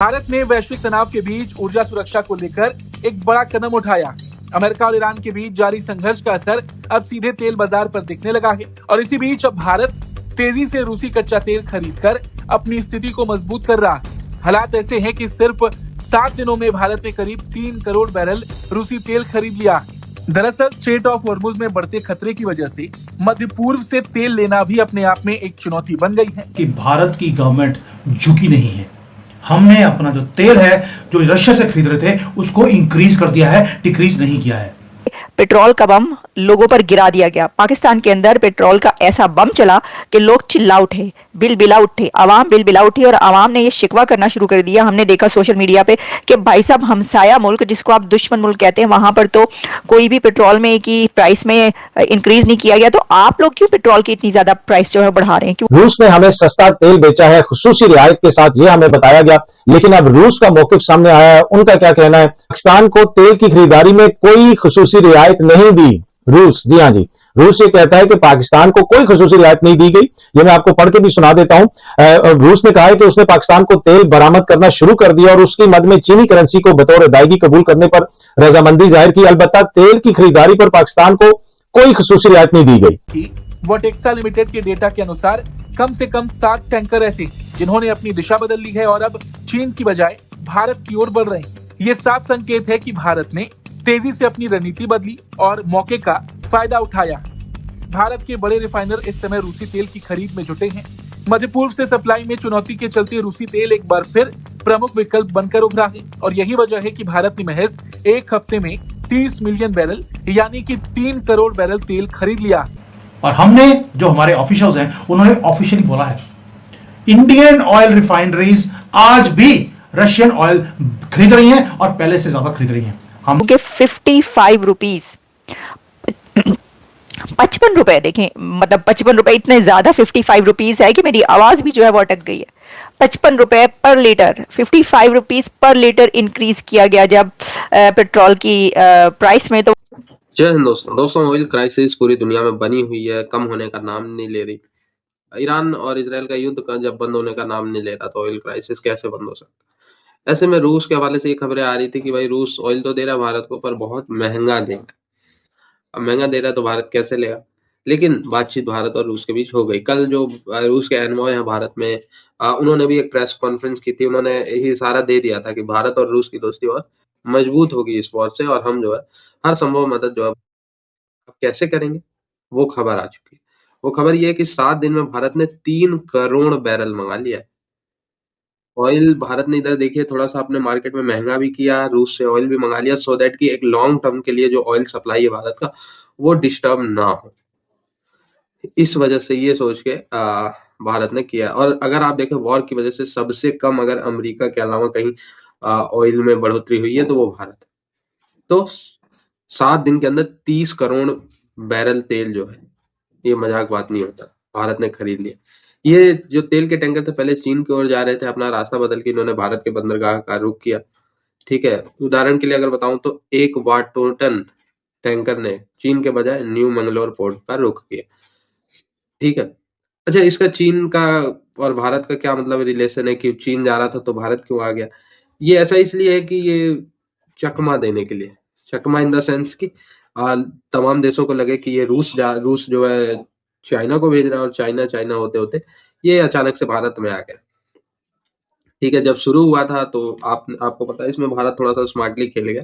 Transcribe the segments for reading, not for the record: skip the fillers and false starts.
भारत ने वैश्विक तनाव के बीच ऊर्जा सुरक्षा को लेकर एक बड़ा कदम उठाया। अमेरिका और ईरान के बीच जारी संघर्ष का असर अब सीधे तेल बाजार पर दिखने लगा है और इसी बीच अब भारत तेजी से रूसी कच्चा तेल खरीदकर अपनी स्थिति को मजबूत कर रहा है। हालात ऐसे हैं कि सिर्फ 7 दिनों में भारत ने करीब 3 करोड़ बैरल रूसी तेल खरीद लिया है। दरअसल स्ट्रेट ऑफ हॉर्मुज में बढ़ते खतरे की वजह से मध्य पूर्व से तेल लेना भी अपने आप में एक चुनौती बन गई है कि भारत की गवर्नमेंट झुकी नहीं है। हमने अपना जो तेल है जो रशिया से खरीद रहे थे उसको इंक्रीज कर दिया है, डिक्रीज नहीं किया है। पेट्रोल का बम लोगों पर गिरा दिया गया। पाकिस्तान के अंदर पेट्रोल का ऐसा बम चला कि लोग चिल्ला उठे, बिलबिला उठे, आवाम बिलबिला उठी और आवाम ने ये शिकवा करना शुरू कर दिया। हमने देखा सोशल मीडिया पे कि भाई साहब हमसाया मुल्क जिसको आप दुश्मन मुल्क कहते हैं वहां पर तो कोई भी पेट्रोल में की प्राइस में इंक्रीज नहीं किया गया, तो आप लोग क्यों पेट्रोल की इतनी ज्यादा प्राइस जो है बढ़ा रहे हैं? रूस ने हमें सस्ता तेल बेचा है खुसूसी रियायत के साथ, ये हमें बताया गया, लेकिन अब रूस का मौकिफ सामने आया है। उनका क्या कहना है? पाकिस्तान को तेल की खरीदारी में कोई खुसूसी रियायत नहीं दी रूस। जी हाँ जी, रूस ये कहता है कि पाकिस्तान को कोई खुसूसी रियायत नहीं दी गई। ये मैं आपको पढ़ के भी सुना देता हूं। रूस ने कहा है कि उसने पाकिस्तान को तेल बरामद करना शुरू कर दिया और उसकी मद में चीनी करेंसी को बतौर अदायगी कबूल करने पर रजामंदी जाहिर की। अलबत्ता तेल की खरीदारी पर पाकिस्तान को कोई खुसूसी रियायत नहीं दी गई। वोटेक्सा लिमिटेड के डेटा के अनुसार कम से कम 7 टैंकर ऐसे जिन्होंने अपनी दिशा बदल ली है और अब चीन की बजाय भारत की ओर बढ़ रहे हैं। ये साफ संकेत है कि भारत ने तेजी से अपनी रणनीति बदली और मौके का फायदा उठाया। भारत के बड़े रिफाइनर इस समय रूसी तेल की खरीद में जुटे हैं। मध्य पूर्व से सप्लाई में चुनौती के चलते रूसी तेल एक बार फिर प्रमुख विकल्प बनकर उभरा है और यही वजह है कि भारत ने महज एक हफ्ते में 30 मिलियन बैरल यानी कि 3 करोड़ बैरल तेल खरीद लिया। और हमने जो हमारे ऑफिशियल्स हैं उन्होंने ऑफिशियली बोला है इंडियन ऑयल रिफाइनरीज आज भी रशियन ऑयल खरीद रही हैं और पहले से ज्यादा खरीद रही हैं। हम के 55 रुपीज 55 रुपए देखें, मतलब 55 रुपए इतने ज्यादा 55 रुपीज है कि मेरी आवाज भी जो है वो अटक गई है। 55 रुपए पर litre, 55 rupees per litre increase किया गया जब पेट्रोल की प्राइस में। तो जय हिंद दोस्तों ऑयल क्राइसिस पूरी दुनिया में बनी हुई है, कम होने का नाम नहीं ले रही। ईरान और इजराइल का युद्ध का जब बंद होने का नाम नहीं ले रहा तो ऑयल क्राइसिस कैसे बंद हो सकता? ऐसे में रूस के हवाले से ये खबरें आ रही थी कि भाई रूस ऑयल तो दे रहा है भारत को पर बहुत महंगा देगा। अब महंगा दे रहा है तो भारत कैसे लेगा? लेकिन बातचीत भारत और रूस के बीच हो गई। कल जो रूस के एनवॉय हैं भारत में, उन्होंने भी एक प्रेस कॉन्फ्रेंस की थी। उन्होंने यही इशारा दे दिया था कि भारत और रूस की दोस्ती और मजबूत होगी इस वॉर से और हम जो है हर संभव मदद जो है अब कैसे करेंगे वो खबर आ चुकी है। वो खबर ये है कि 7 दिन में भारत ने 3 करोड़ बैरल मंगा लिया है ऑयल। भारत ने इधर देखिए थोड़ा सा अपने मार्केट में महंगा भी किया, रूस से ऑयल भी मंगा लिया सो दैट कि एक लॉन्ग टर्म के लिए जो ऑयल सप्लाई है भारत का वो डिस्टर्ब ना हो। इस वजह से ये सोच के भारत ने किया। और अगर आप देखें वॉर की वजह से सबसे कम अगर अमेरिका के अलावा कहीं ऑयल में बढ़ोतरी हुई है तो वो भारत है। तो 7 दिन के अंदर 30 करोड़ बैरल तेल जो है ये मजाक बात नहीं होता, भारत ने खरीद लिया। ये जो तेल के टैंकर थे पहले चीन की ओर जा रहे थे, अपना रास्ता बदल के इन्होंने भारत के बंदरगाह का रुख किया। ठीक है, उदाहरण के लिए अगर बताऊं तो एक वाटोटन टैंकर ने चीन के बजाय न्यू मंगलोर पोर्ट का रुख किया। ठीक है, अच्छा इसका चीन का और भारत का क्या मतलब रिलेशन है कि चीन जा रहा था तो भारत क्यों आ गया? ये ऐसा इसलिए है कि ये चकमा देने के लिए, चकमा इन द सेंस कि तमाम देशों को लगे कि ये रूस जो है चाइना को भेज रहा है और चाइना होते होते ये अचानक से भारत में आ गया। ठीक है, जब शुरू हुआ था तो आपको पता है इसमें भारत थोड़ा सा स्मार्टली खेल गया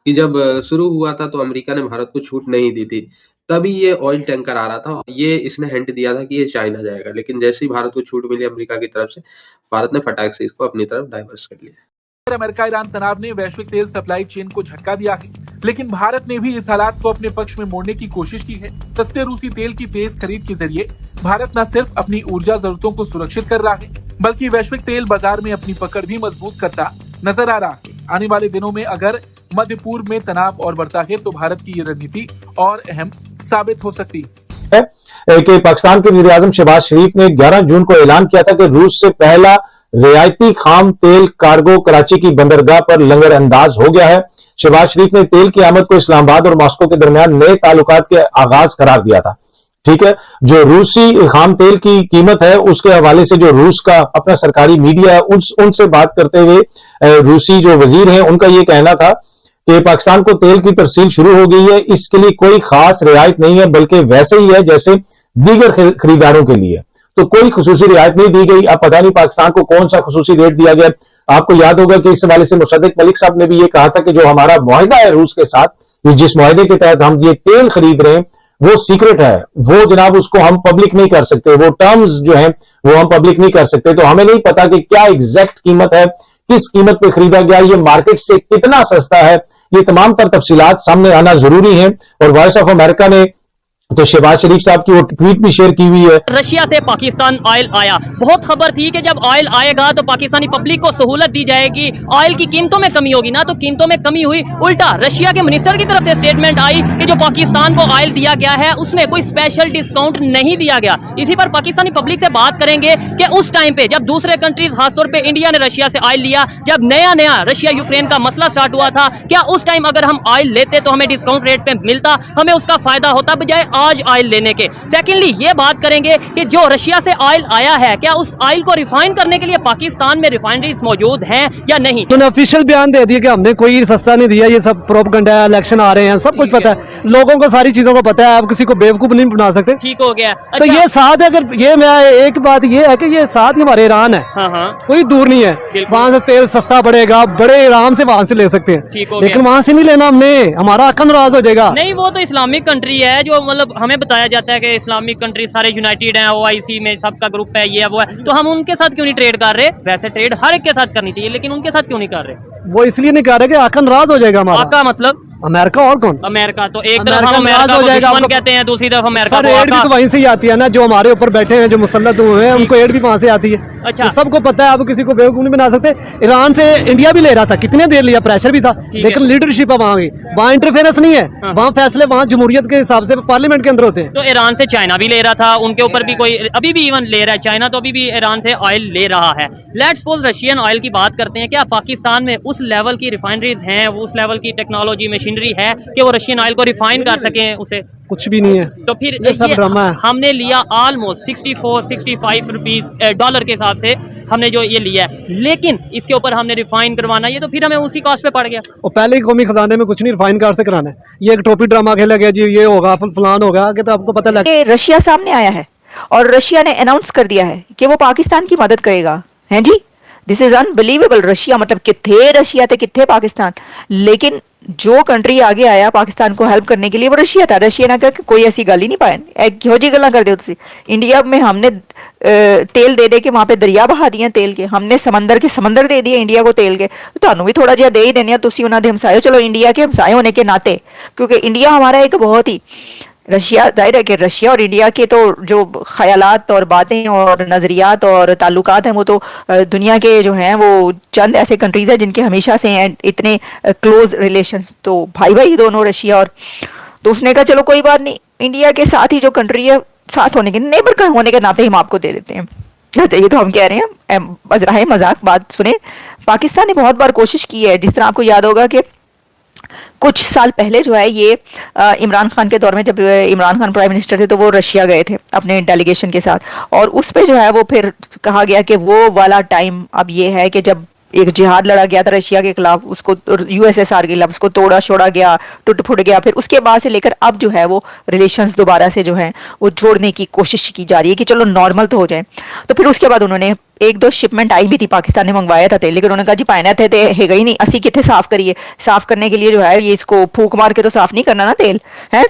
कि जब शुरू हुआ था तो अमेरिका ने भारत को छूट नहीं दी थी, तभी ये ऑयल टैंकर आ रहा था। ये इसने हिंट दिया था कि ये चाइना जाएगा, लेकिन जैसे ही भारत को छूट मिली अमेरिका की तरफ से, भारत ने फटाक से इसको अपनी तरफ डाइवर्स कर लिया। अमेरिका ईरान तनाव ने वैश्विक तेल सप्लाई चेन को झटका दिया है, लेकिन भारत ने भी इस हालात को अपने पक्ष में मोड़ने की कोशिश की है। सस्ते रूसी तेल की तेज खरीद के जरिए भारत न सिर्फ अपनी ऊर्जा जरूरतों को सुरक्षित कर रहा है बल्कि वैश्विक तेल बाजार में अपनी पकड़ भी मजबूत करता नजर आ रहा है। आने वाले दिनों में अगर मध्य पूर्व में तनाव और बढ़ता है तो भारत की ये रणनीति और अहम साबित हो सकती है। कि पाकिस्तान के वज़ीर आज़म शहबाज शरीफ ने 11 जून को ऐलान किया था कि रूस से पहला रियायती खाम तेल कार्गो कराची की बंदरगाह पर लंगर अंदाज हो गया है। शहबाज शरीफ ने तेल की आमद को इस्लामाबाद और मॉस्को के दरमियान नए ताल्लुकात के आगाज करार दिया था। ठीक है, जो रूसी खाम तेल की कीमत है उसके हवाले से जो रूस का अपना सरकारी मीडिया है उनसे बात करते हुए रूसी जो वजीर हैं उनका ये कहना था कि पाकिस्तान को तेल की तरसील शुरू हो गई है, इसके लिए कोई खास रियायत नहीं है, बल्कि वैसे ही है जैसे दीगर खरीदारों के लिए, तो कोई खुसूसी रियायत नहीं दी गई। अब पता नहीं पाकिस्तान को कौन सा खुसूसी रेट दिया गया। आपको याद होगा कि इस हवाले से मुसद्दिक मलिक साहब ने भी ये कहा था कि जो हमारा मुआहिदा है रूस के साथ, जिस मुआहिदे के तहत हम ये तेल खरीद रहे हैं वो सीक्रेट है, वो जनाब उसको हम पब्लिक नहीं कर सकते, वो टर्म्स जो हैं वो हम पब्लिक नहीं कर सकते, तो हमें नहीं पता कि क्या एग्जैक्ट कीमत है, किस कीमत पे खरीदा गया, ये मार्केट से कितना सस्ता है, ये तमाम तर तफसीलात सामने आना जरूरी है। और वॉइस ऑफ अमेरिका ने तो शहबाज शरीफ साहब की वो ट्वीट भी शेयर की हुई है। रशिया से पाकिस्तान ऑयल आया, बहुत खबर थी कि जब ऑयल आएगा तो पाकिस्तानी पब्लिक को सहूलत दी जाएगी, ऑयल की कीमतों में कमी होगी ना, तो कीमतों में कमी हुई। उल्टा रशिया के मिनिस्टर की तरफ से स्टेटमेंट आई कि जो पाकिस्तान को ऑयल दिया गया है उसमें कोई स्पेशल डिस्काउंट नहीं दिया गया। इसी पर पाकिस्तानी पब्लिक से बात करेंगे कि उस टाइम पे जब दूसरे कंट्रीज, खासतौर पर इंडिया ने रशिया से ऑयल लिया, जब नया नया रशिया यूक्रेन का मसला स्टार्ट हुआ था, क्या उस टाइम अगर हम ऑयल लेते तो हमें डिस्काउंट रेट पे मिलता, हमें उसका फायदा होता बजाय आज ऑयल लेने के। सेकेंडली ये बात करेंगे कि जो रशिया से ऑयल आया है, क्या उस ऑयल को रिफाइन करने के लिए पाकिस्तान में रिफाइनरीज मौजूद हैं या नहीं? उन्होंने ऑफिशियल बयान दे दिया कि हमने कोई सस्ता नहीं दिया, ये सब प्रोपेगेंडा है, इलेक्शन आ रहे हैं, सब कुछ पता है, लोगों को सारी चीजों को पता है, आप किसी को बेवकूफ नहीं बना सकते। ठीक हो गया। तो ये साथ है, अगर ये मैं एक बात ये है कि ये साथ ही हमारे ईरान है, कोई दूर नहीं है, वहां से तेल सस्ता पड़ेगा, बड़े आराम से वहां से ले सकते हैं, लेकिन वहां से नहीं लेना हमने, हमारा अक्ल नाराज हो जाएगा। नहीं, वो तो इस्लामिक कंट्री है, जो मतलब हमें बताया जाता है कि इस्लामिक कंट्री सारे यूनाइटेड हैं, OIC में सबका ग्रुप है, ये वो है, तो हम उनके साथ क्यों नहीं ट्रेड कर रहे? वैसे ट्रेड हर एक के साथ करनी चाहिए, लेकिन उनके साथ क्यों नहीं कर रहे? वो इसलिए नहीं कर रहे कि अक्ल नाराज हो जाएगा हमारा। आका मतलब अमेरिका और कौन? अमेरिका तो एक तरफ हम अमेरिका को दुश्मन कहते हैं, दूसरी तरफ अमेरिका सर को एड भी तो वहीं से ही आती है ना, जो हमारे ऊपर बैठे हैं, जो मुसल्लत हुए हैं, उनको एड भी वहां से आती है। अच्छा, तो सबको पता है, आप किसी को बेवकूफ नहीं बना सकते। ईरान से इंडिया भी ले रहा था, कितने देर लिया, प्रेशर भी था, लेकिन लीडरशिप है वहाँ की, वहाँ इंटरफेरेंस नहीं है, वहाँ फैसले वहाँ जमहूरियत के हिसाब से पार्लियामेंट के अंदर होते हैं। तो ईरान से चाइना भी ले रहा था, उनके ऊपर भी कोई अभी भी इवन ले रहा है, चाइना तो अभी भी ईरान से ऑयल ले रहा है। लेट्स सपोज रशियन ऑयल की बात करते हैं, क्या पाकिस्तान में उस लेवल की रिफाइनरीज हैं, उस लेवल की टेक्नोलॉजी मशीनरी है कि वो रशियन ऑयल को रिफाइन कर सकें? उसे कुछ भी नहीं है। तो फिर ये सब ड्रामा है। हमने लिया ऑलमोस्ट 64-65 रुपीज डॉलर के हिसाब से हमने जो ये लिया है, लेकिन इसके ऊपर हमने रिफाइन करवाना, ये तो फिर हमें उसी कॉस्ट पे पड़ गया। और पहले ही कौमी खजाने में कुछ नहीं, रिफाइन कार से कराना है, ये एक टोपी ड्रामा खेला गया जी, ये होगा फलान होगा, आगे तो आपको पता लगे। रशिया सामने आया है और रशिया ने अनाउंस कर दिया है कि वो पाकिस्तान की मदद करेगा। हैं जी, दिस इज अनबिलीवेबल। रशिया मतलब कितने रशिया थे, कितने पाकिस्तान, लेकिन जो कंट्री आगे आया पाकिस्तान को हेल्प करने के लिए वो रशिया था। रशिया ने कहा कि कोई ऐसी गल ही नहीं पाए, क्यों जी गल्ला कर दो। इंडिया में हमने तेल दे दे के वहां पे दरिया बहा दिए तेल के, हमने समंदर के समंदर दे दिए इंडिया को तेल के, तो थानू भी थोड़ा जिहा दे ही देने, तुसी उन्हां दे हमसाए, चलो इंडिया के हमसाए होने के नाते, क्योंकि इंडिया हमारा एक बहुत ही, रशिया जाहिर है कि रशिया और इंडिया के तो जो ख्यालात और बातें और नज़रियात और ताल्लुकात हैं वो तो दुनिया के जो हैं वो चंद ऐसे कंट्रीज़ हैं जिनके हमेशा से हैं इतने क्लोज रिलेशंस, तो भाई भाई दोनों रशिया और, तो उसने कहा चलो कोई बात नहीं, इंडिया के साथ ही जो कंट्री है साथ होने के नेबर होने के नाते हम आपको दे देते हैं। अच्छा, ये तो हम कह रहे हैं मज़राहे मजाक, बात सुने। पाकिस्तान ने बहुत बार कोशिश की है, जिस तरह आपको याद होगा कि कुछ साल पहले जो है ये इमरान खान के दौर में, जब इमरान खान प्राइम मिनिस्टर थे तो वो रशिया गए थे अपने डेलीगेशन के साथ, और उस पे जो है वो फिर कहा गया कि वो वाला टाइम अब ये है कि जब एक जिहाद लड़ा गया था रशिया के खिलाफ, उसको USSR के खिलाफ उसको तोड़ा छोड़ा गया, टूट फुट गया, फिर उसके बाद से लेकर अब जो है वो रिलेशंस दोबारा से जो है वो जोड़ने की कोशिश की जा रही है कि चलो नॉर्मल तो हो जाए। तो फिर उसके बाद उन्होंने एक दो शिपमेंट आई भी थी, पाकिस्तान ने मंगवाया था तेल, लेकिन उन्होंने कहा जी पायना थे है ही नहीं, असी कितने साफ करिए, साफ करने के लिए जो है ये इसको फूक मार के तो साफ नहीं करना ना तेल है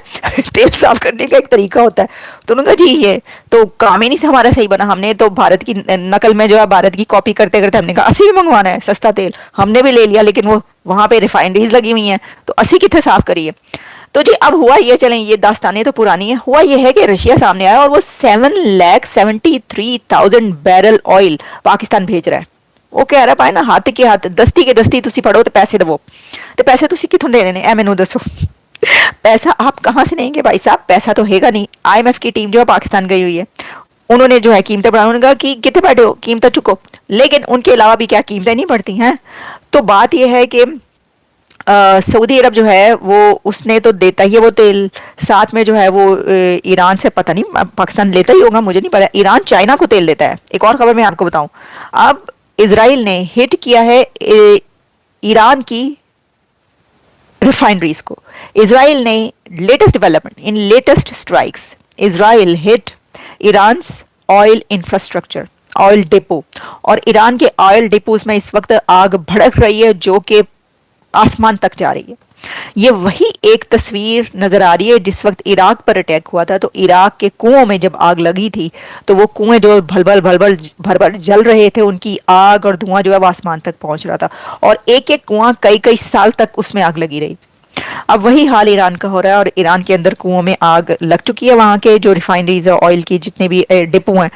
तेल साफ करने का एक तरीका होता है। तो उन्होंने कहा जी ये तो काम ही नहीं हमारा सही बना, हमने तो भारत की नकल में जो है भारत की कॉपी करते करते हमने कहा असी भी मंगवाना है सस्ता तेल, हमने भी ले लिया, लेकिन वो वहां पे रिफाइनरीज लगी हुई हैं तो असी कितने साफ करिए। तो जी अब हुआ ये, चलें ये दास्तानें तो पुरानी है, हुआ ये है कि रशिया सामने आया और वो 7,73,000 बैरल ऑयल पाकिस्तान भेज रहा है। वो कह रहा है ना हाथ के हाथ दस्ती के दस्ती तुसी पढ़ो तो पैसे दवो, तो पैसे तुसी कितों देने ने, मैनू दसो पैसा आप कहाँ से देंगे भाई साहब, पैसा तो हैगा नहीं। IMF की टीम जो है पाकिस्तान गई हुई है, उन्होंने जो है कीमतें बढ़ा, उन्होंने कहा कि कितने बैठे हो कीमतें चुको, लेकिन उनके अलावा भी क्या कीमतें नहीं बढ़ती हैं। तो बात यह है कि सऊदी अरब जो है वो उसने तो देता ही है वो तेल, साथ में जो है वो ईरान से, पता नहीं पाकिस्तान लेता ही होगा, मुझे नहीं पता। ईरान चाइना को तेल देता है। एक और खबर मैं आपको बताऊं, अब इजराइल ने हिट किया है ईरान की रिफाइनरीज को। इजराइल ने latest development in latest strikes, Israel hit Iran oil infrastructure, oil depot, और ईरान के ऑयल डिपोज में इस वक्त आग भड़क रही है जो कि आसमान तक जा रही है। ये वही एक तस्वीर नजर आ रही है जिस वक्त इराक पर अटैक हुआ था, तो इराक के कुओं में जब आग लगी थी तो वो कुएं जो भलभल भलभल भरभर जल रहे थे, उनकी आग और धुआं जो है वो आसमान तक पहुंच रहा था, और एक एक कुआं कई कई साल तक उसमें आग लगी रही। अब वही हाल ईरान का हो रहा है, और ईरान के अंदर कुओं में आग लग चुकी है। वहां के जो रिफाइनरीज है ऑयल की, जितने भी डिपो हैं